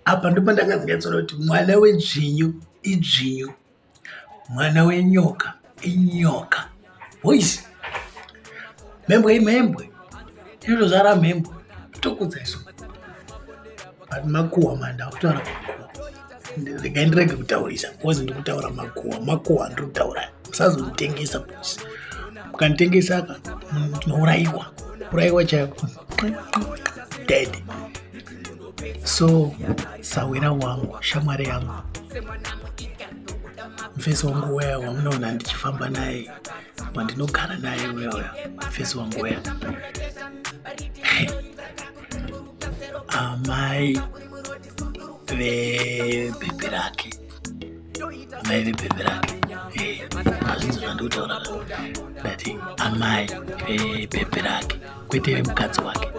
apa ndipo ndakazvinyatsora kuti mwana wedzvinyu idzvinyu, mwana wenyoka inyoka. Boys, mhembwe imhembwe inotozara mhembwe tokudza isu but makuhwa manda kutaura makuhwa. Regai ndirege kutaurisa because ndikutaura makuhwa ndiri kutaura. Musazonditengesa boys, mukanditengesa aka ndinourayiwa, urayiwa chaiko dead. So sawira wangu, shamwari yangu, mfesi wangu weya wamunoona ndichifamba naye wandinogara naye weya, mfesi wangu weya amai vebhebhe rake, amai vebhebhe rake azvinzi zvandikutaura ndati amai vebhebhe rake, kwete mukadzi wake.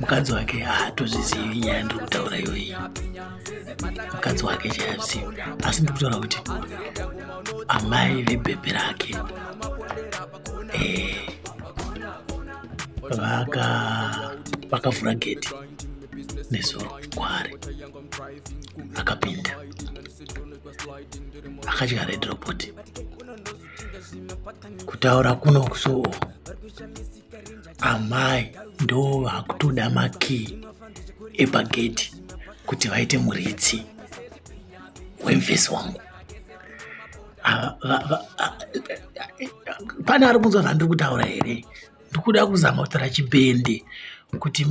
Mukadzi wake haatozvizivi nyaya ndiri kutaura iyoyi, mukadzi wake chazivi, asi ndiri kutaura kuti amai vebhebhe rake vakavhura geti nezuro kwaari, akapinda akadya red robot. Kutaura kuno so amai ndo vakutoda makii epageti kuti vaite muridzi wemfesi wangu. Pane ari kunzwa zvandiri kutaura here? Ndikuda kuzama kutaura chibhende kuti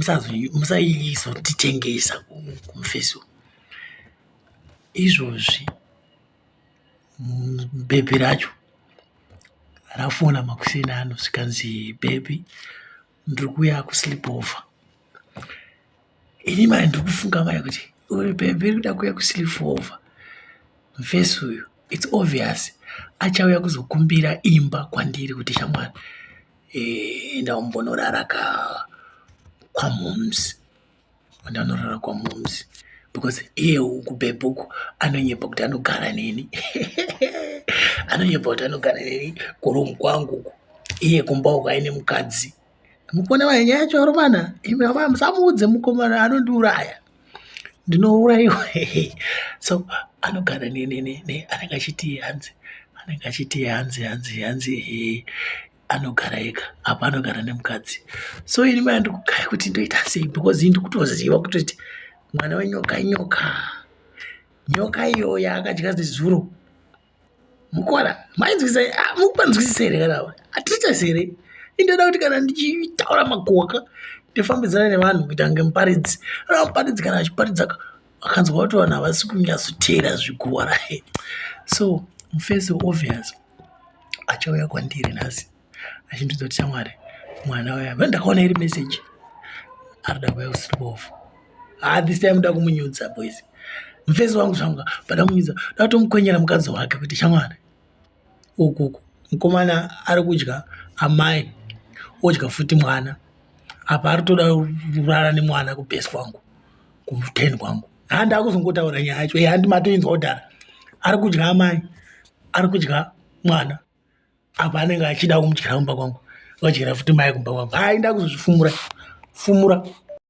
musazotitengesa kumfesi. Izvozvi bhebhi racho rafona makuseni ano zvikanzi bhebhi ndiri kuuya kusleep over. Ini mai ndiri kufunga mai kuti uri bhebhi iri kuda kuuya kusleep over, mfesi uyu it's obvious achauya kuzokumbira imba kwandiri kuti shamwari enda umbonorara kwamhomzi, ndanorara kwamhomzi because iye uku bhebhi uku anonyepa kuti anogara neni anonyepa kuti anogara neni kurumu kwangu uku, iye kumba uku aine mukadzi. Mukuona manyaya yacho aromana, imi musamuudze mukomana anondiuraya, ndinourayiwa. So anogara anenge achiti hanzi anogara ega, apa anogara nemukadzi. So ini mai ndikugaya kuti ndoita sei because ndiri kutoziva kutoti mwana wenyoka nyoka iyoya akadya zezuro. Mukora mukupanzwisisa here kana haticha here? Indoda kuti kana ndichitaura makuhwa ndifambidzana nevanhu kuita kunge muparidzi. Muparidzi kana achiparidza akanzwa kuti vanhu havasi kunyatsoteera zviguhwa raye. So mufesi obvious achauya kwandiri nhasi achindudza kuti shamwari mwana uya ndakaona iri meseji arida kuuya kusleep over. This time nda kumunyudza boys. Mufesi wangu zvangu pada munyudza ndatomukwenyera mukadzi wake kuti shamwari ukuku mukomana ari kudya amai odya futi mwana, apa ari toda kurara nemwana kubhesi kwangu ku10 kwangu. Handa kuzongotaura nyaya yacho handi matoinzwa kudhara ari kudya amai ari kudya mwana, apa anenge achida kumudyira kumba kwangu odyira futi mai kumba kwangu. Hai nda kuzozvifumura.